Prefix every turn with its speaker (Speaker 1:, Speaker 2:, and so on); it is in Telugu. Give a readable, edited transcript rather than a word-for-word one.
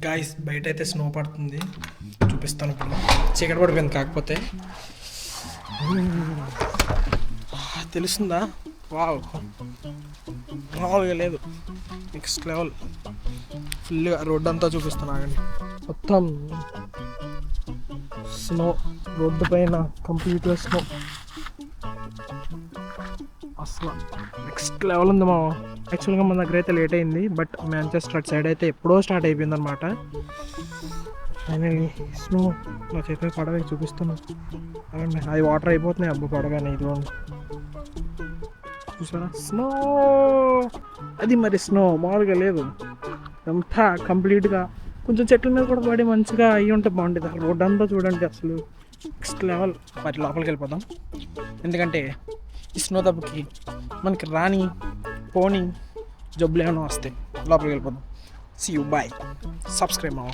Speaker 1: గాయస్ బయట అయితే స్నో పడుతుంది, చూపిస్తాను. ఇప్పుడు చీకటి పడిపోయింది, కాకపోతే తెలుస్తుందా? వావ్, మామూలుగా లేదు, నెక్స్ట్ లెవెల్. ఫుల్గా రోడ్డు అంతా చూపిస్తాను, ఆగండి. మొత్తం స్నో, రోడ్డు పైన కంప్లీట్గా స్నో, అసలు నెక్స్ట్ లెవెల్ ఉంది మామ. యాక్చువల్గా మన దగ్గర అయితే లేట్ అయింది, బట్ మ్యాంచెస్టర్ అటు సైడ్ అయితే ఎప్పుడో స్టార్ట్ అయిపోయింది అనమాట. ఫైనల్లీ స్నో నా చేతిలో పడవ చూపిస్తున్నాను. అది వాటర్ అయిపోతున్నాయి అబ్బు పడగానే. ఇది చూసారా స్నో, అది మరి స్నో మామూలుగా లేదు, అంతా కంప్లీట్గా. కొంచెం చెట్ల మీద కూడా పడి మంచిగా అయ్యి ఉంటే బాగుంటుంది. అసలు రోడ్ అంతా చూడండి, అసలు నెక్స్ట్ లెవెల్. మరి లోపలికి వెళ్ళిపోదాం, ఎందుకంటే ఈ స్నో దెబ్బకి మనకి రాని పోని జబ్బులు ఏమైనా వస్తాయి. లోపలికి వెళ్ళిపోదాం. సీ యూ, బాయ్, సబ్స్క్రైబ్ అవ్వ.